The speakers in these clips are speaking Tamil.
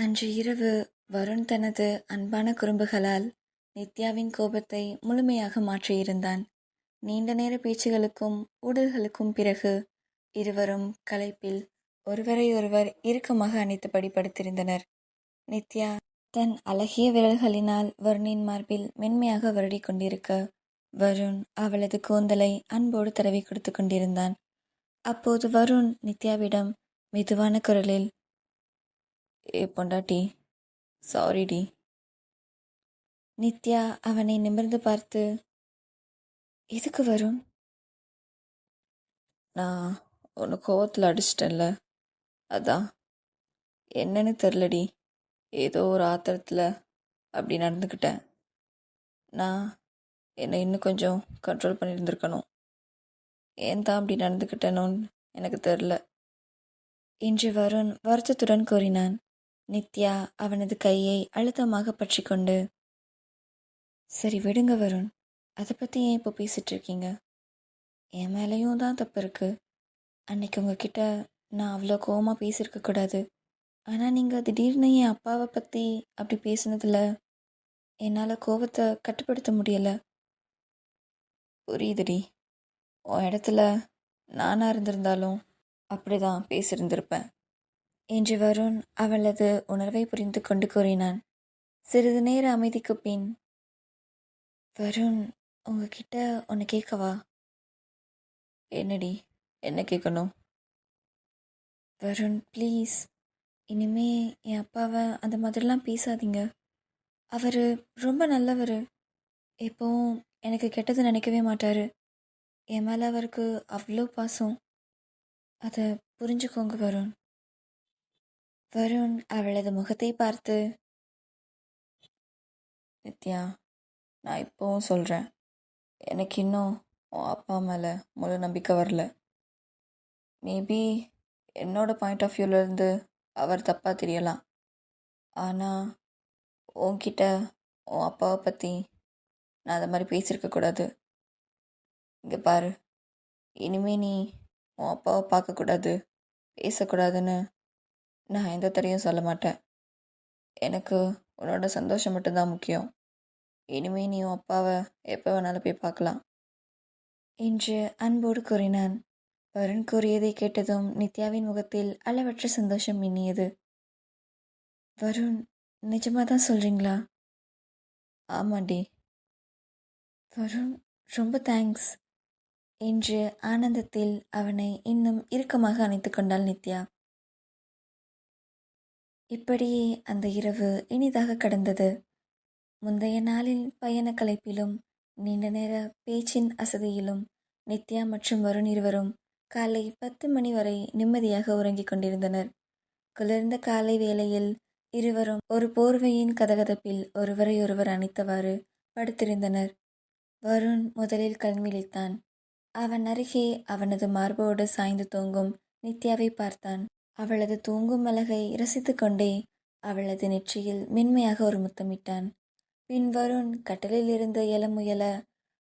அன்று இரவு வருண் தனது அன்பான குறும்புகளால் நித்யாவின் கோபத்தை முழுமையாக மாற்றியிருந்தான். நீண்ட நேர பேச்சுகளுக்கும் ஊடல்களுக்கும் பிறகு இருவரும் களைப்பில் ஒருவரையொருவர் இறுக்கமாக அணைத்தபடி படுத்திருந்தனர். நித்யா தன் அழகிய விரல்களினால் வருணின் மார்பில் மென்மையாக வருடி கொண்டிருக்க, வருண் அவளது கூந்தலை அன்போடு தடவி கொடுத்து கொண்டிருந்தான். அப்போது வருண் நித்யாவிடம் மெதுவான குரலில், ஏ பொண்டாட்டி, சாரிடி. நித்யா அவனை நிமிர்ந்து பார்த்து, எதுக்கு வருண்? நான் உன்னை கோவத்தில் அடிச்சிட்டேன்ல, அதான். என்னன்னு தெரிலடி, ஏதோ ஒரு ஆத்திரத்தில் அப்படி நடந்துக்கிட்டேன். நான் என்னை இன்னும் கொஞ்சம் கண்ட்ரோல் பண்ணியிருந்துருக்கணும். ஏன் தான் அப்படி நடந்துக்கிட்டேனோன்னு எனக்கு தெரில என்று வருண் வருத்தத்துடன் கூறினான். நித்யா அவனது கையை அழுத்தமாக பற்றி கொண்டு, சரி விடுங்க வருண், அதை பற்றி ஏன் இப்போ பேசிகிட்டு இருக்கீங்க? என் மேலேயும் தான் தப்பு இருக்குது. அன்னைக்கு உங்ககிட்ட நான் அவ்வளோ கோவமாக பேசியிருக்கக்கூடாது. ஆனால் நீங்கள் திடீர்னு என் அப்பாவை பற்றி அப்படி பேசினதில் என்னால் கோவத்தை கட்டுப்படுத்த முடியலை. புரியுதுடி, உன் இடத்துல நானாக இருந்திருந்தாலும் அப்படி தான் பேசியிருந்திருப்பேன் என்று வருண் அவளது உணர்வை புரிந்து கொண்டு கூறினான். சிறிது நேர அமைதிக்கு பின், வருண், உங்ககிட்ட ஒன்று கேட்கவா? என்னடி, என்ன கேட்கணும்? வருண் ப்ளீஸ், இனிமே என் அப்பாவை அந்த மாதிரிலாம் பேசாதீங்க. அவர் ரொம்ப நல்லவர். எப்போவும் எனக்கு கெட்டது நினைக்கவே மாட்டார். என் மேலே அவருக்கு அவ்வளோ பாசம். அதை புரிஞ்சுக்கோங்க வருண். வருண் அவளது முகத்தை பார்த்து, நித்யா, நான் இப்போவும் சொல்கிறேன், எனக்கு இன்னும் உன் அப்பா மேலே முழு நம்பிக்கை வரல. மேபி என்னோட பாயிண்ட் ஆஃப் வியூவிலேருந்து அவர் தப்பாக தெரியலாம். ஆனால் உன்கிட்ட உன் அப்பாவை பற்றி நான் அதை மாதிரி பேசியிருக்கக்கூடாது. இங்கே பாரு, இனிமே நீ உன் அப்பாவை பார்க்கக்கூடாது, பேசக்கூடாதுன்னு நான் எந்த தடையும் சொல்ல மாட்டேன். எனக்கு உன்னோட சந்தோஷம் மட்டும்தான் முக்கியம். இனிமே நீ உன் அப்பாவை எப்போ வேணாலும் போய் பார்க்கலாம் என்று அன்போடு கூறினான். வருண் கூறியதை கேட்டதும் நித்யாவின் முகத்தில் அளவற்ற சந்தோஷம் மின்னியது. வருண், நிஜமாக தான் சொல்கிறீங்களா? ஆமாண்டி. வருண், ரொம்ப தேங்க்ஸ் என்று ஆனந்தத்தில் அவனை இன்னும் இறுக்கமாக அணைத்து கொண்டாள் நித்யா. இப்படியே அந்த இரவு இனிதாக கடந்தது. முந்தைய நாளில் பயண களைப்பிலும் நீண்ட நேர பேச்சின் அசதியிலும் நித்யா மற்றும் வருண் இருவரும் காலை 10 மணி வரை நிம்மதியாக உறங்கிக் கொண்டிருந்தனர். குளிர்ந்த காலை வேளையில் இருவரும் ஒரு போர்வையின் கதகதப்பில் ஒருவரையொருவர் அணைத்தவாறு படுத்திருந்தனர். வருண் முதலில் கண் விழித்தான். அவன் அருகே அவனது மார்போடு சாய்ந்து தூங்கும் நித்யாவை பார்த்தான். அவளது தூங்கும் அழகை ரசித்து கொண்டே அவளது நெற்றியில் மென்மையாக ஒரு முத்தமிட்டான். பின் வருண் கட்டலில் இருந்து எழ முயல,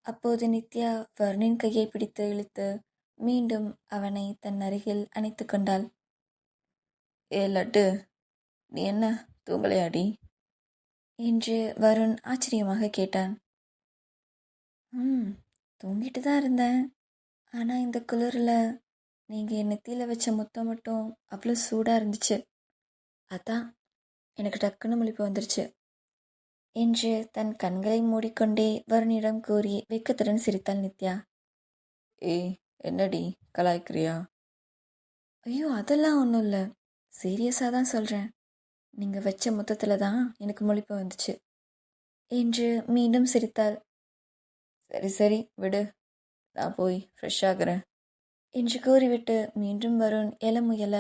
அப்போது நித்யா வருணின் கையை பிடித்து இழுத்து மீண்டும் அவனை தன் அருகில் அணைத்து கொண்டாள். ஏ லட்டு, நீ என்ன தூங்கலையாடி என்று வருண் ஆச்சரியமாக கேட்டான். தூங்கிட்டு தான் இருந்தேன். ஆனால் இந்த குளிரில் நீங்கள் என் நெத்தியில் வச்ச முத்தம் மட்டும் அவ்வளோ சூடாக இருந்துச்சு. அதான் எனக்கு டக்குன்னு முழிப்பு வந்துருச்சு என்று தன் கண்களை மூடிக்கொண்டே வருணிடம் கூறி வெக்கத்துடன் சிரித்தாள் நித்யா. ஏய், என்னடி கலாய்க்கிறியா? ஐயோ, அதெல்லாம் ஒன்றும் இல்லை, சீரியஸாக தான் சொல்கிறேன். நீங்கள் வச்ச முத்தத்தில் தான் எனக்கு முழிப்பு வந்துச்சு என்று மீண்டும் சிரித்தாள். சரி சரி விடு, நான் போய் ஃப்ரெஷ் ஆகுறேன் என்று கூறிவிட்டு மீண்டும் வருண் எழ முயல,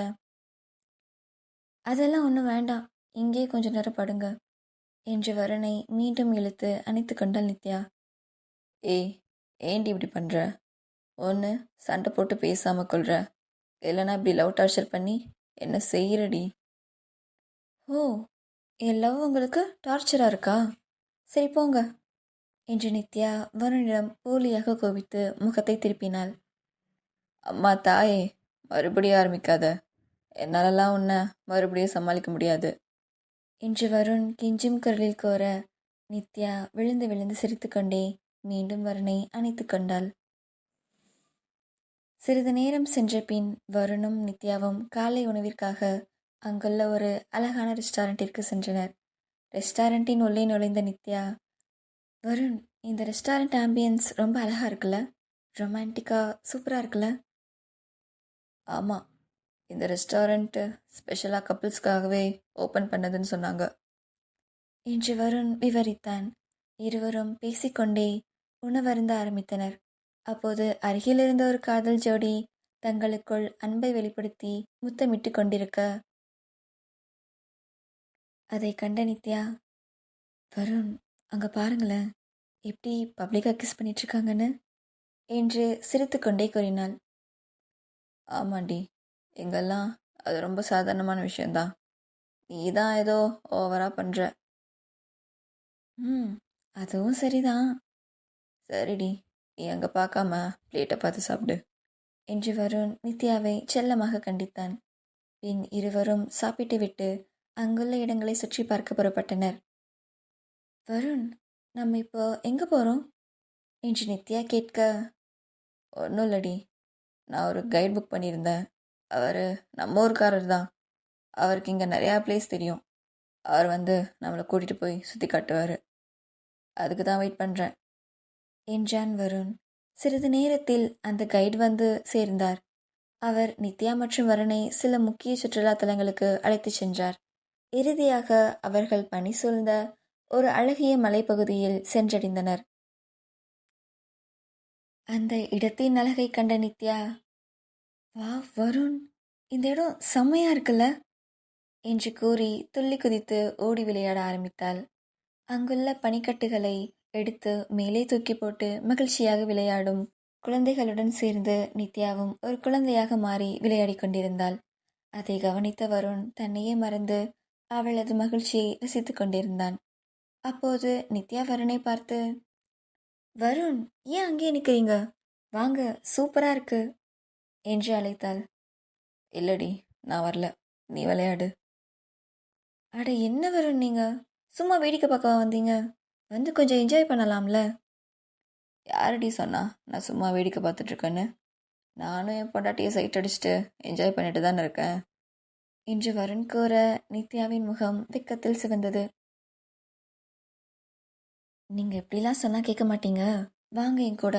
அதெல்லாம் ஒன்றும் வேண்டாம், இங்கே கொஞ்ச நேரம் படுங்க என்று வருணை மீண்டும் இழுத்து அணைத்து கொண்டாள் நித்யா. ஏய், ஏண்டி இப்படி பண்ணுற? ஒன்று சண்டை போட்டு பேசாமல் கொள்கிற, இல்லைனா இப்படி லவ் டார்ச்சர் பண்ணி என்ன செய்கிறடி? ஓ, என் லவ் உங்களுக்கு டார்ச்சராக இருக்கா? சரி போங்க என்று நித்யா வருணிடம் போலியாக கோபித்து முகத்தை திருப்பினாள். அம்மா தாயே, மறுபடியும் ஆரம்பிக்காத. என்னாலலாம் உன்னை மறுபடியும் சமாளிக்க முடியாது. என்று வருண் கெஞ்சும் குரலில் கோர, நித்யா விழுந்து விழுந்து சிரித்துக்கொண்டே மீண்டும் வருணை அணைத்து கொண்டாள். சிறிது நேரம் சென்ற பின் வருணும் நித்யாவும் காலை உணவிற்காக அங்குள்ள ஒரு அழகான ரெஸ்டாரண்ட்டிற்கு சென்றனர். ரெஸ்டாரண்ட்டின் உள்ளே நுழைந்த நித்யா, வருண், இந்த ரெஸ்டாரண்ட் ஆம்பியன்ஸ் ரொம்ப அழகாக இருக்குல்ல, ரொமான்டிக்காக சூப்பராக இருக்குல்ல. ஆமாம், இந்த ரெஸ்டாரண்ட்டு ஸ்பெஷலாக கப்புள்ஸ்க்காகவே ஓப்பன் பண்ணதுன்னு சொன்னாங்க என்று வருண் விவரித்தான். இருவரும் பேசிக்கொண்டே உணவருந்த ஆரம்பித்தனர். அப்போது அருகில் இருந்த ஒரு காதல் ஜோடி தங்களுக்குள் அன்பை வெளிப்படுத்தி முத்தமிட்டு கொண்டிருக்க அதை கண்ட நித்யா, வருண், அங்கே பாருங்களேன், எப்படி பப்ளிக்காக கிஸ் பண்ணிட்டு இருக்காங்கன்னு என்று சிரித்து கொண்டே கூறினாள். ஆமாண்டி, எங்கெல்லாம் அது ரொம்ப சாதாரணமான விஷயந்தான். நீ தான் ஏதோ ஓவராக பண்ணுற. அதுவும் சரிதான் சரிடி, நீ அங்கே பார்க்காம பிளேட்டை பார்த்து சாப்பிடு என்று வருண் நித்யாவை செல்லமாக கண்டித்தான். பின் இருவரும் சாப்பிட்டு விட்டு அங்குள்ள இடங்களை சுற்றி பார்க்க புறப்பட்டனர். வருண், நம்ம இப்போ எங்கே போகிறோம் என்று நித்யா கேட்க, ஒன்றும் இல்லடி, நான் ஒரு கைட் புக் பண்ணியிருந்தேன். அவர் நம்ம ஊருக்காரர் தான். அவருக்கு இங்கே நிறையா பிளேஸ் தெரியும். அவர் வந்து நம்மளை கூட்டிகிட்டு போய் சுற்றி காட்டுவார். அதுக்கு தான் வெயிட் பண்ணுறேன் என்றான் வருண். சிறிது நேரத்தில் அந்த கைடு வந்து சேர்ந்தார். அவர் நித்யா மற்றும் வருணை சில முக்கிய சுற்றுலா தலங்களுக்கு அழைத்துச் சென்றார். இறுதியாக அவர்கள் பனி சூழ்ந்த ஒரு அழகிய மலைப்பகுதியில் சென்றடைந்தனர். அந்த இடத்தின் அழகை கண்ட நித்யா, வா வருண், இந்த இடம் செம்மையா இருக்குல்ல என்று கூறி துள்ளி குதித்து ஓடி விளையாட ஆரம்பித்தாள். அங்குள்ள பனிக்கட்டுகளை எடுத்து மேலே தூக்கி போட்டு மகிழ்ச்சியாக விளையாடும் குழந்தைகளுடன் சேர்ந்து நித்யாவும் ஒரு குழந்தையாக மாறி விளையாடி கொண்டிருந்தாள். அதை கவனித்த வருண் தன்னையே மறந்து அவளது மகிழ்ச்சியை ரசித்து கொண்டிருந்தான். அப்போது நித்யா வருணை பார்த்து, வருண், ஏன் அங்கேயே நிற்கிறீங்க, வாங்க, சூப்பரா இருக்கு என்று அழைத்தாள். இல்லடி, நான் வரல, நீ விளையாடு. அட என்ன வருண், நீங்க சும்மா வேடிக்கை பார்க்க வந்தீங்க, வந்து கொஞ்சம் என்ஜாய் பண்ணலாம்ல. யாரடி சொன்னா நான் சும்மா வேடிக்கை பார்த்துட்ருக்கேன்னு? நானும் என் பொண்டாட்டியை சைட் அடிச்சுட்டு என்ஜாய் பண்ணிட்டு தானே இருக்கேன் என்று வருண் கூற, நித்யாவின் முகம் வெக்கத்தில் சிவந்தது. நீங்கள் எப்படிலாம் சொன்னால் கேட்க மாட்டீங்க, வாங்க என் கூட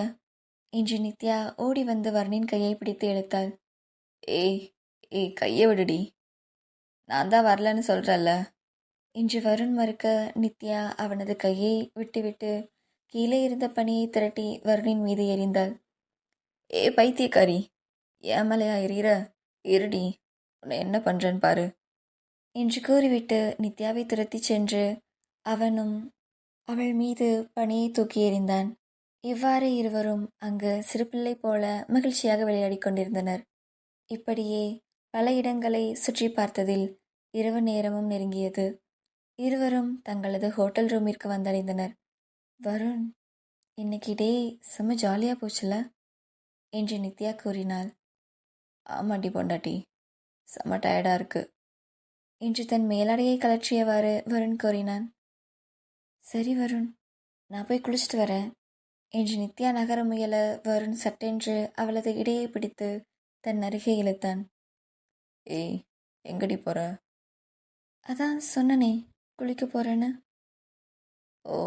என்று நித்யா ஓடி வந்து வருணின் கையை பிடித்து இழுத்தாள். ஏய் ஏய், கையை விடுடி, நான் தான் வரலன்னு சொல்கிறல்ல என்று வருண் மறுக்க, நித்யா அவனது கையை விட்டுவிட்டு கீழே இருந்த பனியை திரட்டி வருணின் மீது எறிந்தாள். ஏ பைத்தியக்காரி, ஏன் மேலையா எறிகிற? இருடி, உன்னை என்ன பண்ணுறேன்னு பாரு என்று கூறிவிட்டு நித்யாவை துரத்தி சென்று அவனும் அவள் மீது பனியை தூக்கி எறிந்தான். இவ்வாறு இருவரும் அங்கு சிறுபிள்ளை போல மகிழ்ச்சியாக விளையாடி கொண்டிருந்தனர். இப்படியே பல இடங்களை சுற்றி பார்த்ததில் இரவு நேரமும் நெருங்கியது. இருவரும் தங்களது ஹோட்டல் ரூமிற்கு வந்தடைந்தனர். வருண், இன்னைக்கு டே செம்ம ஜாலியாக போச்சுல என்று நித்யா கூறினாள். ஆமாட்டி பொண்டாட்டி, செம்ம டயர்டாக இருக்கு என்று தன் மேலாடையை கலற்றியவாறு வருண் கூறினான். சரி வருண், நான் போய் குளிச்சுட்டு வரேன் என்று நித்யா நகர முயல வருண் சட்டென்று அவளது இடையை பிடித்து தன் அருகே இழுத்தான். ஏய், எங்கடி போகிற? அதான் சொன்னனே, குளிக்க போகிறேன்னு. ஓ,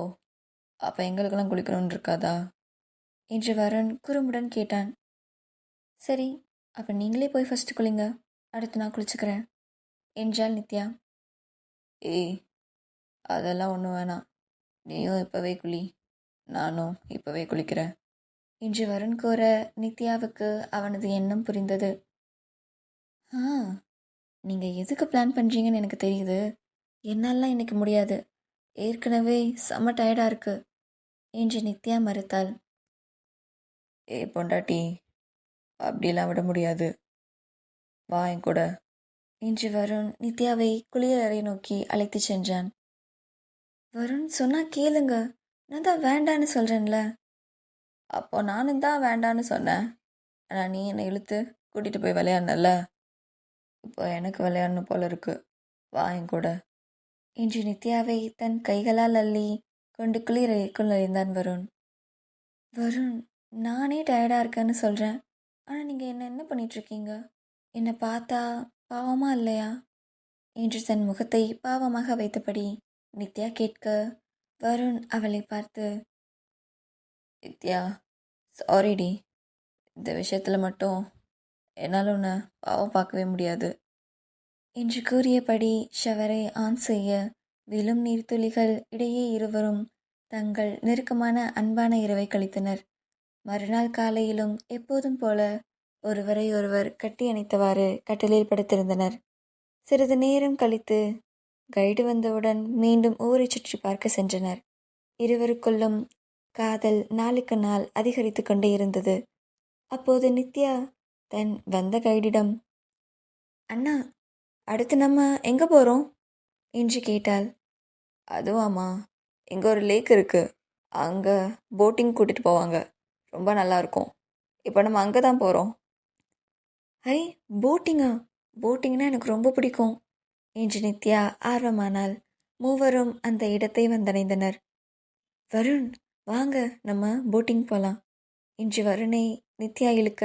அப்போ எங்களுக்கெல்லாம் குளிக்கணும்னு இருக்காதா என்று வருண் குறும்புடன் கேட்டான். சரி, அப்போ நீங்களே போய் ஃபஸ்ட்டு குளிங்க, அடுத்து நான் குளிச்சுக்கிறேன் என்றாள் நித்யா. ஏய், அதெல்லாம் ஒன்றும் வேணாம், நீயும் இப்போவே குளி, நானும் இப்போவே குளிக்கிறேன் என்று வருண் கூற, நித்யாவுக்கு அவனது எண்ணம் புரிந்தது. நீங்கள் எதுக்கு பிளான் பண்ணுறீங்கன்னு எனக்கு தெரியுது, என்னாலாம் இன்னைக்கு முடியாது, ஏற்கனவே செம்ம டயர்டாக இருக்கு என்று நித்யா மறுத்தாள். ஏய் பொண்டாட்டி, அப்படிலாம் விட முடியாது, வா என் கூட என்று வருண் நித்யாவை குளியலறை நோக்கி அழைத்து சென்றான். வருண், சொன்னா கேளுங்க, நான் தான் வேண்டான்னு சொல்கிறேன்ல. அப்போ நானும் தான் வேண்டான்னு சொன்னேன், ஆனால் நீ என்னை இழுத்து கூட்டிகிட்டு போய் விளையாடனல்ல, இப்போ எனக்கு விளையாடணும் போல இருக்கு, வா என் கூட என்று நித்யாவை தன் கைகளால் அள்ளி கொண்டு குளிரைக்குள் நுழைந்தான் வருண். வருண், நானே டயர்டாக இருக்கேன்னு சொல்கிறேன், ஆனால் நீங்கள் என்ன பண்ணிகிட்ருக்கீங்க? என்னை பார்த்தா பாவமா இல்லையா என்று தன் முகத்தை பாவமாக வைத்தபடி நித்யா கேட்க, வருண் அவளை பார்த்து, நித்யா, சாரிடி. இந்த விஷயத்தில் மட்டும் என்னால் உன்னை பாவம் பார்க்கவே முடியாது என்று கூறியபடி ஷவரை ஆன் செய்ய விழும் நீர்த்துளிகள் இடையே இருவரும் தங்கள் நெருக்கமான அன்பான இரவை கழித்தனர். மறுநாள் காலையிலும் எப்போதும் போல ஒருவரை ஒருவர் கட்டி அணைத்தவாறு கட்டிலில் படுத்திருந்தனர். சிறிது நேரம் கழித்து கைடு வந்தவுடன் மீண்டும் ஊரை சுற்றி பார்க்க சென்றனர். இருவருக்குள்ளும் காதல் நாளுக்கு நாள் அதிகரித்து கொண்டே இருந்தது. அப்போது நித்யா தன் வந்த கைடிடம், அண்ணா, அடுத்து நம்ம எங்கே போகிறோம் என்று கேட்டாள். அதுவாம்மா, இங்கே ஒரு லேக் இருக்குது, அங்கே போட்டிங் கூட்டிகிட்டு போவாங்க, ரொம்ப நல்லாயிருக்கும். இப்போ நம்ம அங்கே தான் போகிறோம். ஐ, போட்டிங்கா? போட்டிங்னா எனக்கு ரொம்ப பிடிக்கும் என்று நித்யா ஆர்வமானாள். மூவரும் அந்த இடத்தை வந்தடைந்தனர். வருண், வாங்க நம்ம போட்டிங் போகலாம் என்று வருணை நித்யா இழுக்க,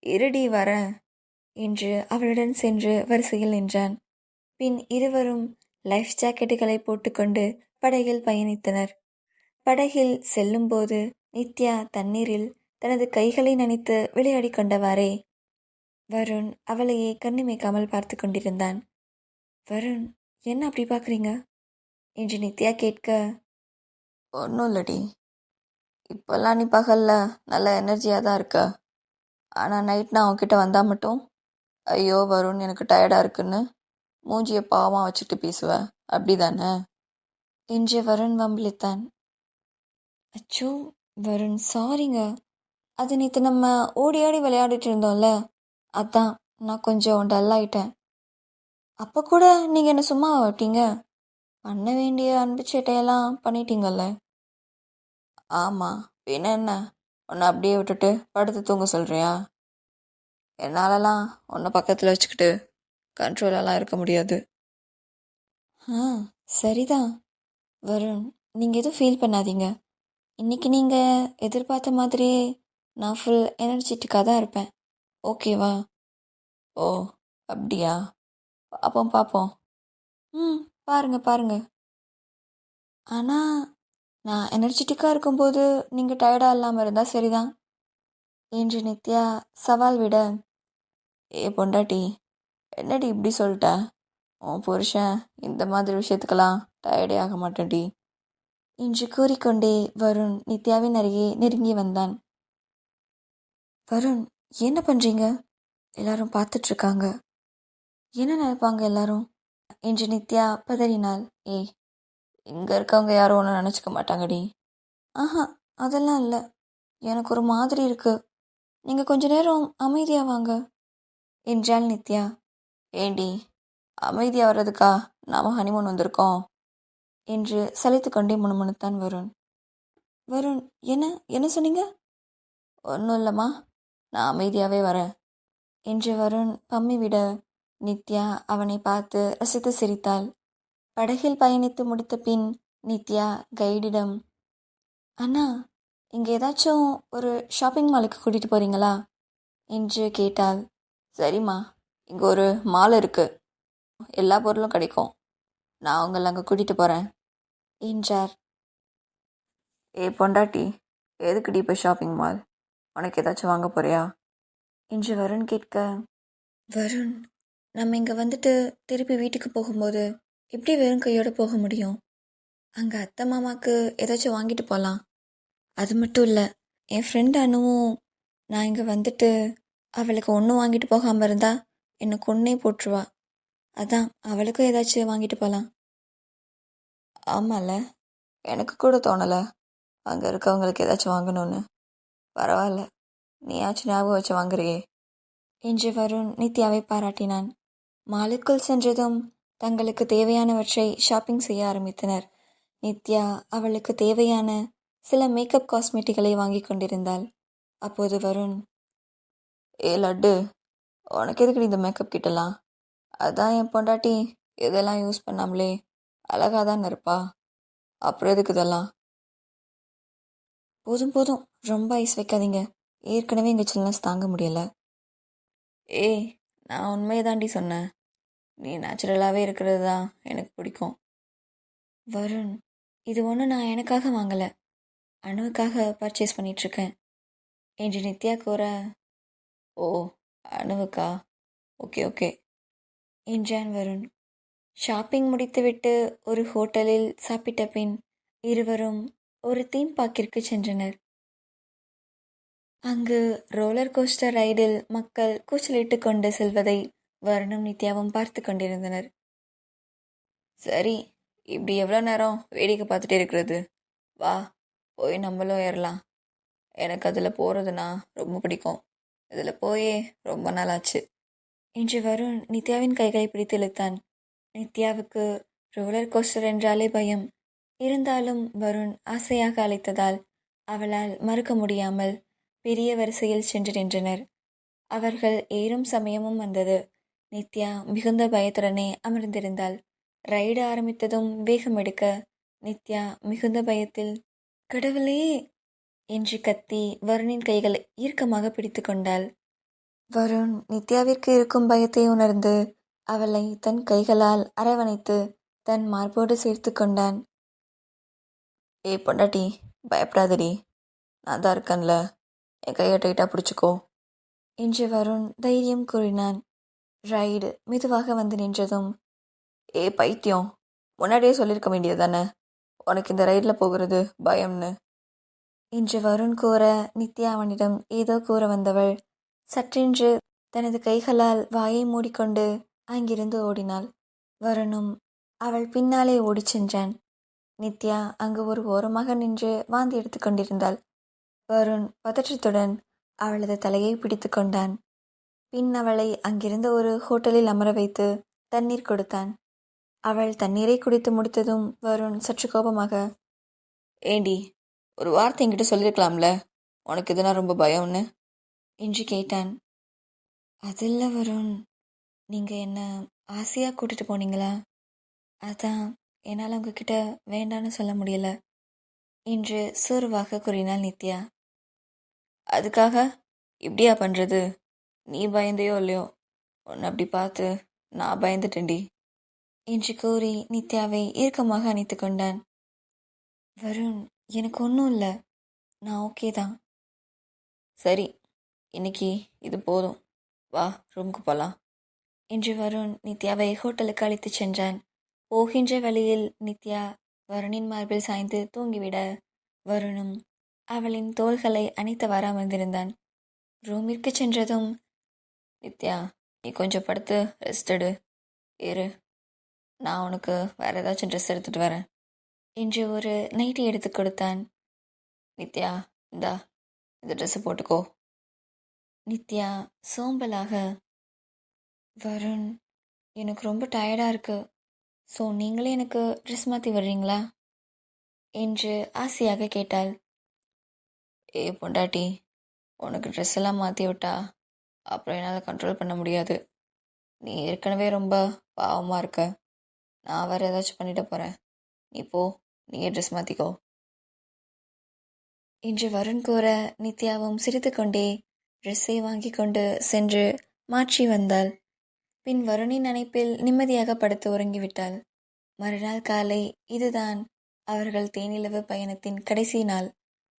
இருடி வரேன் என்று அவளுடன் சென்று வரிசையில் நின்றான். பின் இருவரும் லைஃப் ஜாக்கெட்டுகளை போட்டுக்கொண்டு படகில் பயணித்தனர். படகில் செல்லும்போது நித்யா தண்ணீரில் தனது கைகளை நனைத்து விளையாடி கொண்டவாறே வருண் அவளையே கண்ணிமைக்காமல் பார்த்து கொண்டிருந்தான். வருண், என்ன அப்படி பார்க்குறீங்க என்று நித்யா கேட்க, ஒன்றும் இல்லடி, இப்போல்லாம் நீ பகலில் நல்ல எனர்ஜியாக தான் இருக்க, ஆனால் நைட் நான் உன்கிட்ட வந்தால் மட்டும் ஐயோ வருண் எனக்கு டயர்டாக இருக்குன்னு மூஞ்சியை பாவமாக வச்சுட்டு பேசுவேன், அப்படி தானே என்று வருண் வம்பிழித்தான். அச்சோ வருண், சாரிங்க, அது நேற்று நம்ம ஓடி ஆடி விளையாடிட்டு இருந்தோம்ல, அதான் நான் கொஞ்சம் டல்லாயிட்டேன். அப்போ கூட நீங்கள் என்ன சும்மா விட்டீங்க? பண்ண வேண்டிய அன்பு சேட்டையெல்லாம் பண்ணிட்டீங்கல்ல. ஆமாம், பின்ன என்ன, உன்னை அப்படியே விட்டுட்டு படுத்து தூங்க சொல்கிறியா? என்னாலலாம் உன்னை பக்கத்தில் வச்சுக்கிட்டு கண்ட்ரோலெல்லாம் இருக்க முடியாது. சரிதான் வருண், நீங்கள் எதுவும் ஃபீல் பண்ணாதீங்க. இன்றைக்கி நீங்கள் எதிர்பார்த்த மாதிரியே நான் ஃபுல் எனர்ஜெட்டிக்காக தான் இருப்பேன், ஓகேவா? ஓ அப்படியா, பார்ப்போம் பார்ப்போம். பாருங்க. ஆனால் நான் எனர்ஜெட்டிக்காக இருக்கும்போது நீங்கள் டயர்டாக இல்லாமல் இருந்தால் சரிதான் என்று நித்யா சவால் விட, பொண்டாட்டி, என்னடி இப்படி சொல்லிட்ட? உன் புருஷன் இந்த மாதிரி விஷயத்துக்கெல்லாம் டயர்டே ஆக மாட்டேன்டி என்று கூறிக்கொண்டே வருண் நித்யாவின் அருகே நெருங்கி வந்தான். வருண், என்ன பண்ணுறீங்க? எல்லாரும் பார்த்துட்ருக்காங்க, என்ன நினைப்பாங்க எல்லாரும் என்று நித்யா பதறினாள். இங்கே இருக்கவங்க யாரும் ஒன்றும் நினச்சிக்க மாட்டாங்கடி. ஆஹா, அதெல்லாம் இல்லை, எனக்கு ஒரு மாதிரி இருக்கு, நீங்கள் கொஞ்ச நேரம் அமைதியாக வாங்க என்றாள் நித்யா. ஏண்டி, அமைதியாக வர்றதுக்கா நாம் ஹனிமூன் வந்திருக்கோம் என்று சலித்து கொண்டே முணுமுணுத்தான் வருண். வருண், என்ன சொன்னீங்க? ஒன்றும் இல்லைம்மா, நான் அமைதியாகவே வரேன் என்று வருண் பம்மி விட நித்யா அவனை பார்த்து ரசித்து சிரித்தாள். படகில் பயணித்து முடித்த பின் நித்யா கைடிடம், அண்ணா, இங்கே ஏதாச்சும் ஒரு ஷாப்பிங் மாலுக்கு கூட்டிகிட்டு போகிறீங்களா என்று கேட்டாள். சரிம்மா, இங்கே ஒரு மால் இருக்குது, எல்லா பொருளும் கிடைக்கும், நான் உங்களை அங்கே கூட்டிகிட்டு போகிறேன் என்றார். பொண்டாட்டி, எதுக்குடி இப்போ ஷாப்பிங் மால்? உனக்கு ஏதாச்சும் வாங்க போறியா என்று வருண் கேட்க, வருண், நம்ம இங்கே வந்துட்டு திருப்பி வீட்டுக்கு போகும்போது எப்படி வெறும் கையோடு போக முடியும்? அங்கே அத்தை மாமாவுக்கு ஏதாச்சும் வாங்கிட்டு போகலாம். அது மட்டும் இல்லை, என் ஃப்ரெண்ட் அனுவும் நான் இங்கே வந்துட்டு அவளுக்கு ஒன்றும் வாங்கிட்டு போகாமல் இருந்தா என்னை கொன்னே போட்டுருவா, அதான் அவளுக்கும் ஏதாச்சும் வாங்கிட்டு போகலாம். ஆமாம்ல, எனக்கு கூட தோணலை அங்கே இருக்கவங்களுக்கு ஏதாச்சும் வாங்கணும்னு. பரவாயில்ல, நீயாச்சும் ஞாபகம் வச்சு வாங்குறியே என்று வருண் நித்யாவை பாராட்டினான். மாலுக்குள் சென்றதும் தங்களுக்கு தேவையானவற்றை ஷாப்பிங் செய்ய ஆரம்பித்தனர். நித்யா அவளுக்கு தேவையான சில மேக்கப் காஸ்மெட்டிக்களை வாங்கி கொண்டிருந்தாள். அப்போது வருண், லட்டு, உனக்கு எதுக்கு இந்த மேக்கப் கிட்டலாம்? அதான் என் பொண்டாட்டி இதெல்லாம் யூஸ் பண்ணாமலே அழகாக தானே இருப்பா. அப்புறம் எதுக்கு இதெல்லாம்? போதும் போதும், ரொம்ப ஐஸ் வைக்காதீங்க. ஏற்கனவே எங்கள் சில்னஸ் தாங்க முடியலை. ஏய், நான் உண்மையை தாண்டி சொன்னேன். நீ நேச்சுரலாகவே இருக்கிறது தான் எனக்கு பிடிக்கும். வருண், இது ஒன்றும் நான் எனக்காக வாங்கலை, அணுவுக்காக பர்ச்சேஸ் பண்ணிகிட்ருக்கேன் என்று நித்யா கூற, ஓ, அணுவுக்கா? ஓகே ஓகே என்றான் வருண். ஷாப்பிங் முடித்துவிட்டு ஒரு ஹோட்டலில் சாப்பிட்ட பின் இருவரும் ஒரு தீம் பார்க்கிற்கு சென்றனர். அங்கு ரோலர் கோஸ்டர் ரைடில் மக்கள் கூச்சலிட்டு கொண்டு செல்வதை வருணும் நித்யாவும் பார்த்து கொண்டிருந்தனர். சரி, இப்படி எவ்வளோ நேரம் வேடிக்கை பார்த்துட்டே இருக்கிறது? வா, போய் நம்மளும் ஏறலாம். எனக்கு அதில் போகிறதுனா ரொம்ப பிடிக்கும். இதில் போயே ரொம்ப நாள் ஆச்சு என்று வருண் நித்யாவின் கைகளை பிடித்து இழுத்தான். நித்யாவுக்கு ரோலர் கோஸ்டர் என்றாலே பயம். இருந்தாலும் வருண் ஆசையாக அழைத்ததால் அவளால் மறுக்க முடியாமல் பெரிய வரிசையில் சென்று நின்றனர். அவர்கள் ஏறும் சமயமும் வந்தது. நித்யா மிகுந்த பயத்துடனே அமர்ந்திருந்தாள். ரைடு ஆரம்பித்ததும் வேகம் எடுக்க நித்யா மிகுந்த பயத்தில் கடவுளே என்று கத்தி வருணின் கைகளை இறுக்கமாக பிடித்து கொண்டாள். வருண் நித்யாவிற்கு இருக்கும் பயத்தை உணர்ந்து அவளை தன் கைகளால் அரவணைத்து தன் மார்போடு சேர்த்து கொண்டான். ஏய் பொண்டாட்டி, பயப்படாதடி, நான் தான் இருக்கேன்ல, என் கையை டைட்டாக பிடிச்சிக்கோ என்று வருண் தைரியம் கூறினான். ரைடு மெதுவாக வந்து நின்றதும், ஏய் பைத்தியம், முன்னாடியே சொல்லியிருக்க வேண்டியது தானே உனக்கு இந்த ரைடில் போகிறது பயம்னு என்று வருண் கூற நித்யா அவனிடம் ஏதோ கூற வந்தவள் சற்றென்று தனது கைகளால் வாயை மூடிக்கொண்டு அங்கிருந்து ஓடினாள். வருணும் அவள் பின்னாலே ஓடிச் சென்றான். நித்யா அங்கு ஒரு ஓரமாக நின்று வாந்தி எடுத்து கொண்டிருந்தாள். வருண் பதற்றத்துடன் அவளது தலையை பிடித்து கொண்டான். பின் அவளை அங்கிருந்த ஒரு ஹோட்டலில் அமர வைத்து தண்ணீர் கொடுத்தான். அவள் தண்ணீரை குடித்து முடித்ததும் வருண் சற்று கோபமாக, ஏண்டி, ஒரு வார்த்தை என்கிட்ட சொல்லியிருக்கலாம்ல உனக்கு இதுனா ரொம்ப பயம்னு என்று கேட்டான். அதில்ல வருண், நீங்கள் என்ன ஆசையாக கூட்டிட்டு போனீங்களா, அதான் என்னால் உங்ககிட்ட வேண்டான்னு சொல்ல முடியல என்று சோர்வாக கூறினாள் நித்யா. அதுக்காக இப்படியா பண்ணுறது? நீ பயந்தையோ இல்லையோ, உன்னை அப்படி பார்த்து நான் பயந்துட்டேன்டி என்று கூறி நித்யாவை இறுக்கமாக அணைத்து கொண்டான். வருண், எனக்கு ஒன்றும் இல்லை, நான் ஓகே தான். சரி, இன்னைக்கு இது போதும், வா ரூமுக்கு போகலாம் என்று வருண் நித்யாவை ஹோட்டலுக்கு அழைத்து சென்றான். போகின்ற வழியில் நித்யா வருணின் மார்பில் சாய்ந்து தூங்கிவிட வருணும் அவளின் தோள்களை அணைத்தவாறு அமர்ந்திருந்தான். ரூமிற்கு சென்றதும், நித்யா, நீ கொஞ்சம் படுத்து ரெஸ்ட் எடு, இரு, நான் உனக்கு வேறு ஏதாச்சும் ட்ரெஸ் எடுத்துகிட்டு வரேன் என்று ஒரு நைட்டி எடுத்து கொடுத்தான். நித்யா, இந்தா இந்த ட்ரெஸ்ஸை போட்டுக்கோ. நித்யா சோம்பலாக, வருண், எனக்கு ரொம்ப டயர்டாக இருக்கு, ஸோ நீங்களே எனக்கு ட்ரெஸ் மாற்றி வர்றீங்களா என்று ஆசையாக கேட்டாள். ஏய் பொண்டாட்டி, உனக்கு ட்ரெஸ் எல்லாம் மாற்றி விட்டா அப்புறம் என்னால் கண்ட்ரோல் பண்ண முடியாது. நீ ஏற்கனவே ரொம்ப பாவமாக இருக்க, நான் வேறு ஏதாச்சும் பண்ணிட போகிறேன். நீ போ, நீயே ட்ரெஸ் மாற்றிக்கோ என்று வருண் கூற நித்யாவும் சிரித்து கொண்டே ட்ரெஸ்ஸை வாங்கி கொண்டு சென்று மாற்றி வந்தாள். பின் வருணின் நினைப்பில் நிம்மதியாக படுத்து உறங்கிவிட்டாள். மறுநாள் காலை இதுதான் அவர்கள் தேனிலவு பயணத்தின் கடைசி நாள்.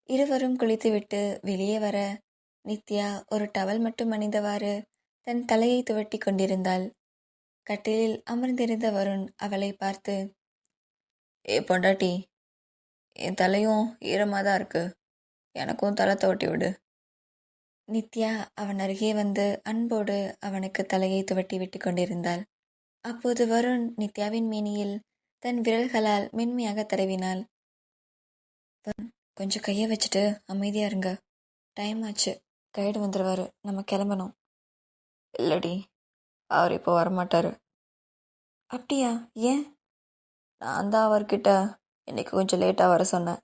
இருவரும் குளித்துவிட்டு வெளியே வர நித்யா ஒரு டவல் மட்டும் அணிந்தவாறு தன் தலையை துவட்டி கொண்டிருந்தாள். கட்டிலில் அமர்ந்திருந்த வருண் அவளை பார்த்து, ஏ பொண்டாட்டி, என் தலையும் ஈரமாக தான் இருக்கு, எனக்கும் தலை துவட்டி விடு. நித்யா அவன் அருகே வந்து அன்போடு அவனுக்கு தலையை துவட்டி விட்டு கொண்டிருந்தாள். அப்போது வருண் நித்யாவின் மேனியில் தன் விரல்களால் மென்மையாக தடவினாள். கொஞ்சம் கையை வச்சுட்டு அமைதியா இருங்க, டைம் ஆச்சு, கைடு வந்துடுவாரு, நம்ம கிளம்பணும். இல்லடி, அவர் இப்போ வரமாட்டார். அப்படியா, ஏன்? நான் தான் அவர்கிட்ட இன்னைக்கு கொஞ்சம் லேட்டாக வர சொன்னேன்.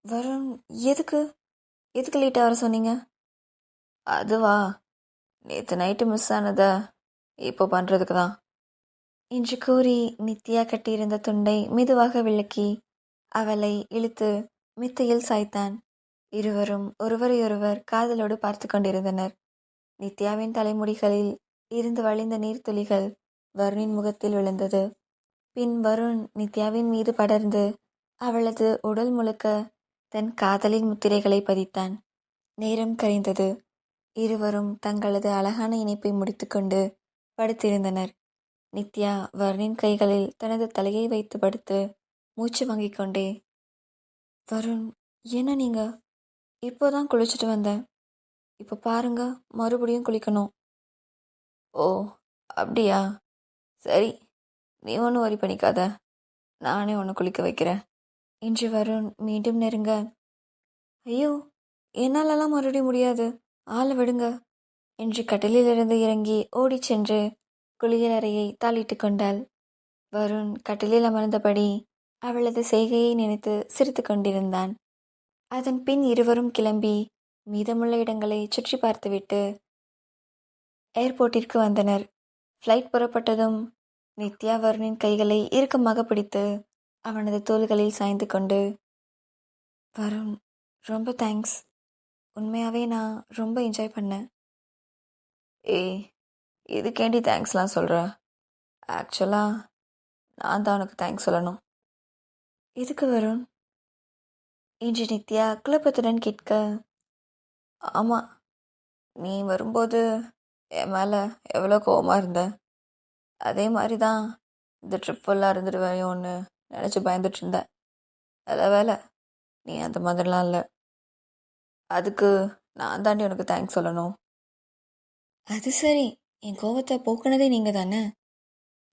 வருண், எதுக்கு எதுக்கு லேட்டாக வர சொன்னீங்க? அதுவா, நேற்று நைட்டு மிஸ் ஆனதை இப்போ பண்ணுறதுக்கு தான். என்று கூறி நித்யா கட்டியிருந்த துண்டை மெதுவாக விலக்கி அவளை இழுத்து மெத்தையில் சாய்த்தான். இருவரும் ஒருவரையொருவர் காதலோடு பார்த்து கொண்டிருந்தனர். நித்யாவின் தலைமுடிகளில் இருந்து வழிந்த நீர்த்துளிகள் வருணின் முகத்தில் விழுந்தது. பின் வருண் நித்யாவின் மீது படர்ந்து அவளது உடல் முழுக்க தன் காதலின் முத்திரைகளை பதித்தான். நேரம் கரைந்தது. இருவரும் தங்களது அழகான இணைப்பை முடித்துக்கொண்டு படுத்திருந்தனர். நித்யா வருணின் கைகளில் தனது தலையை வைத்து படுத்து மூச்சு வாங்கிக் கொண்டே, வருண், என்ன நீங்க? இப்போதான் குளிச்சுட்டு வந்தேன். இப்போ பாருங்க, மறுபடியும் குளிக்கணும். ஓ, அப்படியா? சரி, நீ ஒன்றும் வரி பண்ணிக்காத, நானே ஒன்று குளிக்க வைக்கிறேன் என்று வருண் மீண்டும் நெருங்க, ஐயோ, என்னாலலாம் மறுபடியும் முடியாது, ஆளை விடுங்க என்று கட்டிலிலிருந்து இறங்கி ஓடிச் சென்று குளியலறையை தாளிட்டு கொண்டாள். வருண் கட்டிலில் அமர்ந்தபடி அவளது செய்கையை நினைத்து சிரித்து கொண்டிருந்தான். அதன் பின் இருவரும் கிளம்பி மீதமுள்ள இடங்களை சுற்றி பார்த்துவிட்டு ஏர்போர்ட்டிற்கு வந்தனர். ஃப்ளைட் புறப்பட்டதும் நித்யா வருணின் கைகளை இறுக்கமாக பிடித்து அவனது தோள்களில் சாய்ந்து கொண்டு, வருண், ரொம்ப தேங்க்ஸ், உண்மையாகவே நான் ரொம்ப என்ஜாய் பண்ணேன். ஏய், இதுக்கேண்டி தேங்க்ஸ்லாம் சொல்கிற? ஆக்சுவலாக நான் தான் உனக்கு தேங்க்ஸ் சொல்லணும். எதுக்கு வருண் என்று நித்யா குழப்பத்துடன் கேட்க, ஆமாம், நீ வரும்போது என் மேலே எவ்வளோ கோவமாக இருந்த, அதே மாதிரி தான் இந்த ட்ரிப் ஃபுல்லாக இருந்துடுவேயோன்னு நினச்சி பயந்துட்டு இருந்தேன். நல்ல வேலை நீ அந்த மாதிரிலாம் இல்லை. அதுக்கு நான் தாண்டி உனக்கு தேங்க்ஸ் சொல்லணும். அது சரி, என் கோவத்தை போக்குனதே நீங்கள் தானே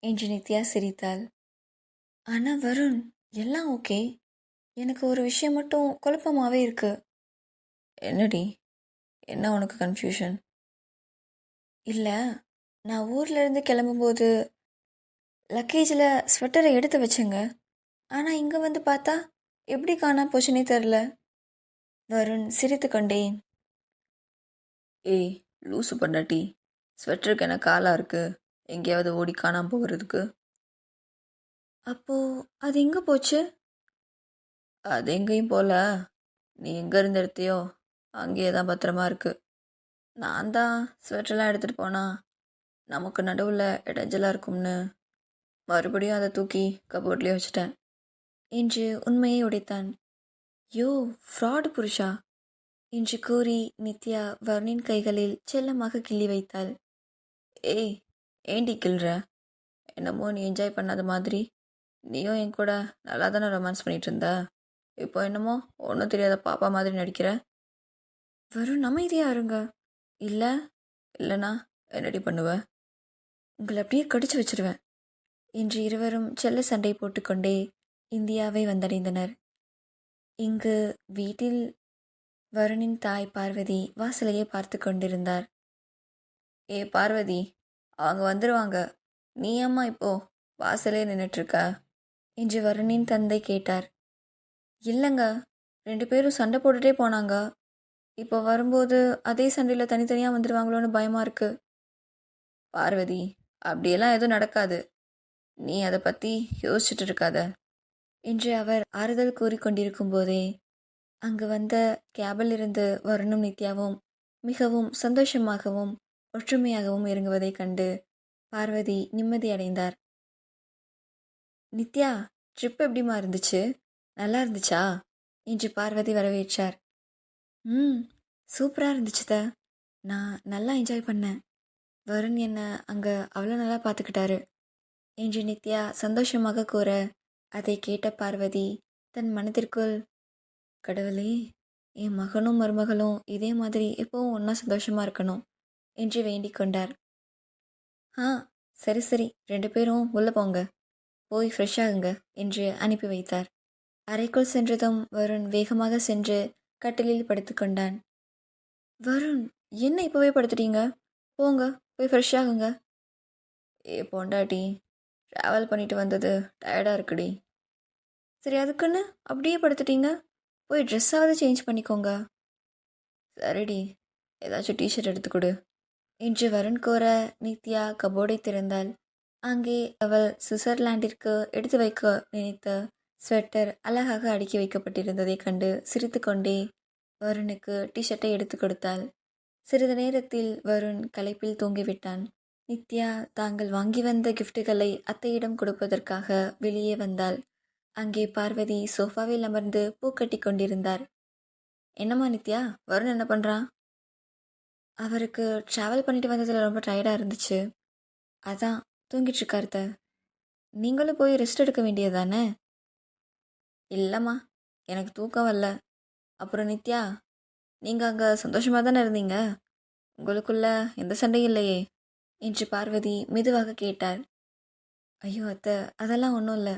என்று நித்யா சிரித்தாள். ஆனால் வருண், எல்லாம் ஓகே, எனக்கு ஒரு விஷயம் மட்டும் குழப்பமாகவே இருக்கு. என்னடி, என்ன உனக்கு கன்ஃபியூஷன்? இல்லை, நான் ஊர்லேருந்து கிளம்பும்போது லக்கேஜில் ஸ்வெட்டரை எடுத்து வச்சேங்க. ஆனால் இங்கே வந்து பார்த்தா எப்படி காணா போச்சுன்னே தெரில. வருண் சிரித்து கொண்டேன். ஏய் லூசு பண்ணாட்டி, ஸ்வெட்டருக்கு என்ன காலாக இருக்குது, எங்கேயாவது ஓடி காணாமல் போகிறதுக்கு? அப்போது அது எங்கே போச்சு? அது எங்கேயும் போல, நீ எங்கே இருந்து எடுத்தியோ அங்கேயே தான் பத்திரமா இருக்குது. நான் தான் ஸ்வெட்டர்லாம் எடுத்துகிட்டு போனால் நமக்கு நடுவில் இடைஞ்சலாக இருக்கும்னு மறுபடியும் அதை தூக்கி கபோர்ட்லேயே வச்சுட்டேன் என்று உண்மையை உடைத்தான். யோ ஃப்ராடு புருஷா என்று கூறி நித்யா வருணின் கைகளில் செல்லமாக கிள்ளி வைத்தாள். ஏய், ஏண்டி கிள்ற? என்னமோ நீ என்ஜாய் பண்ணாத மாதிரி நீயும் என் கூட நல்லா தானே ரொமான்ஸ் பண்ணிட்டு இருந்த, இப்போ என்னமோ ஒன்றும் தெரியாத பாப்பா மாதிரி நடிக்கிற. வருண், அமைதியா இருங்க. இல்லை இல்லைனா என்னடி பண்ணுவ? உங்களை அப்படியே கடிச்சு வச்சிருவேன் என்று இருவரும் செல்ல சண்டை போட்டுக்கொண்டே இந்தியாவை வந்தடைந்தனர். இங்கு வீட்டில் வருணின் தாய் பார்வதி வாசலையே பார்த்து கொண்டிருந்தார். ஏ பார்வதி, அவங்க வந்துடுவாங்க, நீ அம்மா இப்போ வாசலே நின்றுட்டுருக்க என்று வருணின் தந்தை கேட்டார். இல்லைங்க, 2 பேரும் சண்டை போட்டுட்டே போனாங்க. இப்போ வரும்போது அதே சண்டையில் தனித்தனியாக வந்துடுவாங்களோன்னு பயமாக இருக்கு. பார்வதி, அப்படியெல்லாம் எதுவும் நடக்காது, நீ அதை பற்றி யோசிச்சுட்டு இருக்காத என்று அவர் ஆறுதல் கூறிக்கொண்டிருக்கும் போதே அங்கு வந்த கேபில் இருந்து வருணும் நித்யாவும் மிகவும் சந்தோஷமாகவும் ஒற்றுமையாகவும் இறங்குவதைக் கண்டு பார்வதி நிம்மதி அடைந்தார். நித்யா, ட்ரிப் எப்படிமா இருந்துச்சு? நல்லா இருந்துச்சா என்று பார்வதி வரவேற்றார். சூப்பராக இருந்துச்சுத, நான் நல்லா என்ஜாய் பண்ணேன். வருண் என்னை அங்கே அவ்வளோ நல்லா பார்த்துக்கிட்டாரு என்று நித்யா சந்தோஷமாக கூற அதை கேட்ட பார்வதி தன் மனதிற்குள், கடவுளே, என் மகனும் மருமகளும் இதே மாதிரி எப்பவும் ஒன்றா சந்தோஷமாக இருக்கணும் என்று வேண்டிக் கொண்டார். சரி சரி, 2 பேரும் உள்ளே போங்க, போய் ஃப்ரெஷ் ஆகுங்க என்று அனுப்பி வைத்தார். அறைக்குள் சென்றதும் வருண் வேகமாக சென்று கட்டிலில் படுத்து கொண்டான். வருண், என்ன இப்போவே படுத்துட்டீங்க? போங்க, போய் ஃப்ரெஷ் ஆகுங்க. ஏ பொண்டாட்டி, ட்ராவல் பண்ணிட்டு வந்தது டயர்டாக இருக்குடி. சரி, அதுக்குன்னு அப்படியே படுத்துட்டீங்க, போய் ட்ரெஸ்ஸாவது சேஞ்ச் பண்ணிக்கோங்க. சரிடி, ஏதாச்சும் டிஷர்ட் எடுத்து கொடு என்று வருண் கோர நித்யா கபோர்டை திறந்தாள். அங்கே அவள் சுவிட்சர்லாந்திற்கு எடுத்து வைக்க நினைத்த ஸ்வெட்டர் அழகாக அடுக்கி வைக்கப்பட்டிருந்ததைக் கண்டு சிரித்துக்கொண்டே வருணுக்கு டிஷர்ட்டை எடுத்து கொடுத்தாள். சிறிது நேரத்தில் வருண் களைப்பில் தூங்கிவிட்டான். நித்யா தாங்கள் வாங்கி வந்த கிஃப்ட்டுகளை அத்தையிடம் கொடுப்பதற்காக வெளியே வந்தாள். அங்கே பார்வதி சோஃபாவில் அமர்ந்து பூக்கட்டி கொண்டிருந்தார். என்னம்மா நித்யா, வருண் என்ன பண்ணுறான்? அவருக்கு ட்ராவல் பண்ணிட்டு வந்ததில் ரொம்ப டயர்டாக இருந்துச்சு, அதான் தூங்கிட்டு இருக்காருத்த. நீங்களும் போய் ரெஸ்ட் எடுக்க வேண்டியது தானே? இல்லைம்மா, எனக்கு தூக்கம் வரல. அப்புறம் நித்யா, நீங்கள் அங்கே சந்தோஷமாக தானே இருந்தீங்க? உங்களுக்குள்ள எந்த சண்டையும் இல்லையே என்று பார்வதி மெதுவாக கேட்டார். ஐயோ அத்தை, அதெல்லாம் ஒன்றும் இல்லை.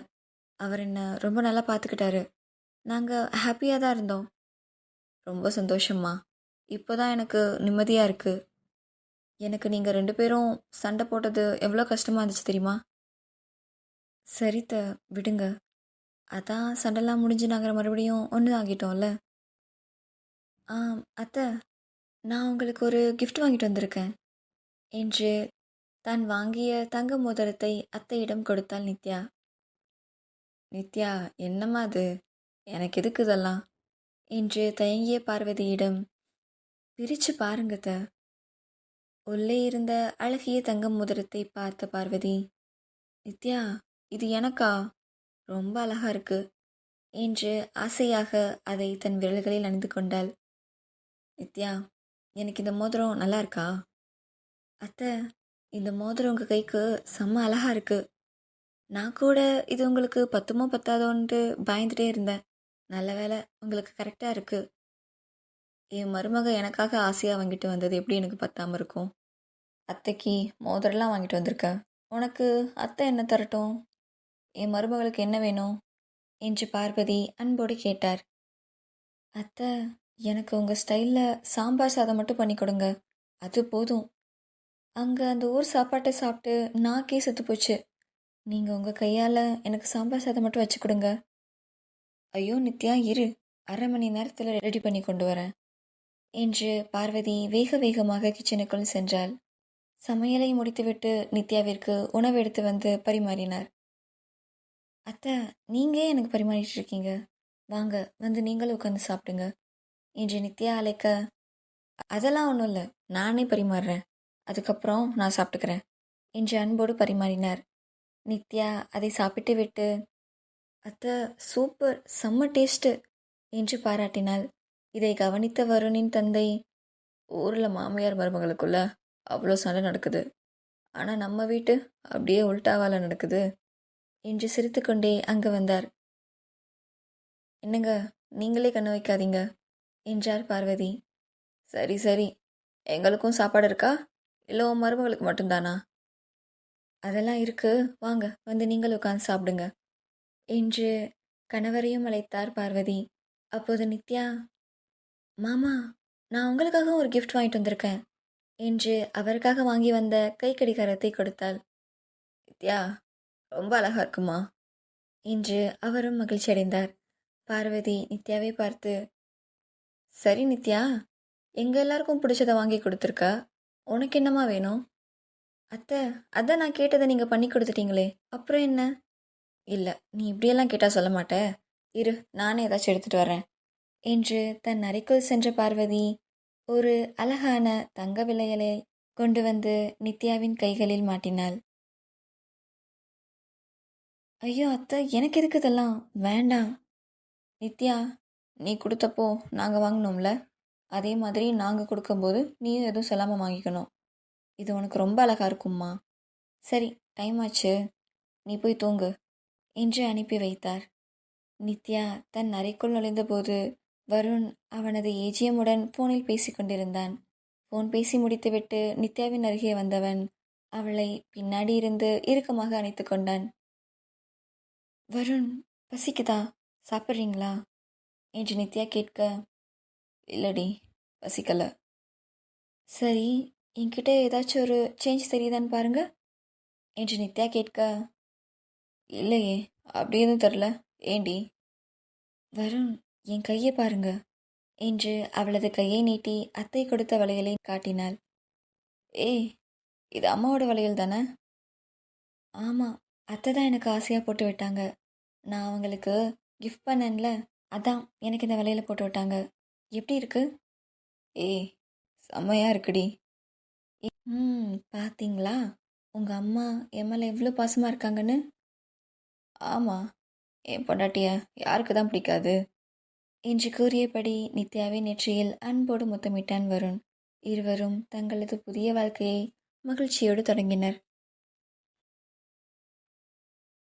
அவர் என்னை ரொம்ப நல்லா பார்த்துக்கிட்டாரு. நாங்கள் ஹாப்பியாக தான் இருந்தோம். ரொம்ப சந்தோஷம்மா. இப்போ தான் எனக்கு நிம்மதியாக இருக்குது. எனக்கு நீங்கள் 2 பேரும் சண்டை போட்டது எவ்வளோ கஷ்டமாக இருந்துச்சு தெரியுமா? சரித்த, விடுங்க. அதான் சண்டைலாம் முடிஞ்சு நாங்கள் மறுபடியும் ஒன்று ஆகிட்டோம்ல. அத்தை, நான் உங்களுக்கு ஒரு gift வாங்கிட்டு வந்திருக்கேன் என்று தான் வாங்கிய தங்க மோதிரத்தை அத்தையிடம் கொடுத்தாள் நித்யா. நித்யா, என்னம்மா அது? எனக்கு எதுக்கு இதெல்லாம் என்று தயங்கிய பார்வதியிடம், பிரித்து பாருங்கத்த. உள்ளே இருந்த அழகிய தங்க மோதிரத்தை பார்த்த பார்வதி, நித்யா, இது எனக்கா? ரொம்ப அழகா இருக்கு என்று ஆசையாக அதை தன் விரல்களில் அணிந்து கொண்டாள். நித்யா, எனக்கு இந்த மோதிரம் நல்லா இருக்கா? அத்தை, இந்த மோதிரம் உங்கள் கைக்கு செம்ம அழகா இருக்கு. நான் கூட இது உங்களுக்கு பத்துமோ பத்தாதோன்ட்டு பயந்துட்டே இருந்தேன். நல்ல வேலை, உங்களுக்கு கரெக்டாக இருக்கு. என் மருமக எனக்காக ஆசையாக வாங்கிட்டு வந்தது எப்படி எனக்கு பத்தாமல் இருக்கும்? அத்தைக்கு மோதிரம்லாம் வாங்கிட்டு வந்திருக்க, உனக்கு அத்தை என்ன தரட்டும்? என் மருமகளுக்கு என்ன வேணும் என்று பார்வதி அன்போடு கேட்டார். அத்தை, எனக்கு உங்கள் ஸ்டைலில் சாம்பார் சாதம் மட்டும் பண்ணி கொடுங்க, அது போதும். அங்கே அந்த ஊர் சாப்பாட்டை சாப்பிட்டு நாக்கே செத்து போச்சு. நீங்கள் உங்கள் கையால் எனக்கு சாம்பார் சாதம் மட்டும் வச்சு கொடுங்க. ஐயோ நித்யா, இரு, அரை மணி நேரத்தில் ரெடி பண்ணி கொண்டு வரேன் என்று பார்வதி வேக வேகமாக கிச்சனுக்குள் சென்றாள். சமையலை முடித்துவிட்டு நித்யாவிற்கு உணவு எடுத்து வந்து பரிமாறினார். அத்தை, நீங்கள் எனக்கு பரிமாறிட்டு இருக்கீங்க, வாங்க வந்து நீங்களும் உட்காந்து சாப்பிடுங்க என்று நித்யா அழைக்க, அதெல்லாம் ஒன்றும் இல்லை, நானே பரிமாறுறேன், அதுக்கப்புறம் நான் சாப்பிட்டுக்கிறேன் என்று அன்போடு பரிமாறினார். நித்யா அதை சாப்பிட்டு விட்டு, அத்தை சூப்பர், செம்ம டேஸ்ட்டு என்று பாராட்டினாள். இதை கவனித்த வருணின் தந்தை, ஊரில் மாமியார் மருமகளுக்குள்ள அவ்வளோ சண்டை நடக்குது, ஆனால் நம்ம வீட்டு அப்படியே உல்டாவால நடக்குது என்று சிரித்துக்கொண்டே அங்கே வந்தார். என்னங்க, நீங்களே கண்ணு வைக்காதீங்க என்றார் பார்வதி. சரி சரி, எங்களுக்கும் சாப்பாடு இருக்கா, இல்லை உன் மருமகளுக்கு மட்டும்தானா? அதெல்லாம் இருக்கு, வாங்க வந்து நீங்கள் உட்காந்து சாப்பிடுங்க என்று கணவரையும் அழைத்தார் பார்வதி. அப்போது நித்யா, மாமா, நான் உங்களுக்காக ஒரு கிஃப்ட் வாங்கிட்டு வந்திருக்கேன் என்று அவருக்காக வாங்கி வந்த கை கடிகாரத்தை கொடுத்தாள். நித்யா, ரொம்ப அழகா இருக்குமா என்று அவரும் மகிழ்ச்சி அடைந்தார். பார்வதி நித்யாவை பார்த்து, சரி நித்யா, எங்கள் எல்லாருக்கும் பிடிச்சதை வாங்கி கொடுத்துருக்கா, உனக்கு என்னம்மா வேணும்? அத்தை, அதான் நான் கேட்டதை நீங்கள் பண்ணி கொடுத்துட்டீங்களே, அப்புறம் என்ன? இல்லை, நீ இப்படியெல்லாம் கேட்டால் சொல்ல மாட்ட, இரு, நானே ஏதாச்சும் எடுத்துகிட்டு வரேன் என்று தன் அறைக்குள் சென்ற பார்வதி ஒரு அழகான தங்க விளையலை கொண்டு வந்து நித்யாவின் கைகளில் மாட்டினாள். ஐயோ அத்தை, எனக்கு எதுக்கு இதெல்லாம்? வேண்டாம். நித்யா, நீ கொடுத்தப்போ நாங்கள் வாங்கினோம்ல, அதே மாதிரி நாங்கள் கொடுக்கும்போது நீயும் எதுவும் சொல்லாமல் வாங்கிக்கணும். இது உனக்கு ரொம்ப அழகாக இருக்கும்மா. சரி, டைம் ஆச்சு, நீ போய் தூங்கு என்று அனுப்பி வைத்தார். நித்யா தன் அறைக்குள் நுழைந்தபோது வருண் அவனது ஏஜிஎம்முடன் ஃபோனில் பேசிக்கொண்டிருந்தான். ஃபோன் பேசி முடித்துவிட்டு நித்யாவின் அருகே வந்தவன் அவளை பின்னாடி இருந்து இறுக்கமாக அணைத்து கொண்டான். வருண், பசிக்குதா, சாப்பிட்றீங்களா என்று நித்யா கேட்க, இல்லடி, பசிக்கலை. சரி, என்கிட்ட ஏதாச்சும் ஒரு சேஞ்ச் தெரியுதான்னு பாருங்க என்று நித்யா கேட்க, இல்லையே, அப்படி எதுவும் தெரில, ஏண்டி? வருண், என் கையை பாருங்க என்று அவளது கையை நீட்டி அத்தை கொடுத்த வளையலை காட்டினாள். ஏய், இது அம்மாவோட வளையல் தானே? ஆமாம், அத்தை தான் எனக்கு ஆசையாக போட்டு விட்டாங்க. நான் அவங்களுக்கு கிஃப்ட் பண்ணேன்ல, அதான் எனக்கு இந்த வளையல போட்டு விட்டாங்க. எப்படி இருக்கு? ஏய், செம்மையா இருக்குடி. பார்த்தீங்களா? உங்கள் அம்மா என் மேலே எவ்வளோ பாசமாக இருக்காங்கன்னு. ஆமாம், என் பொண்டாட்டிய யாருக்கு தான் பிடிக்காது? என்று கூறியபடி நித்யாவின் நெற்றியில் அன்போடு முத்தமிட்டான் வருண். இருவரும் தங்களது புதிய வாழ்க்கையை மகிழ்ச்சியோடு தொடங்கினர்.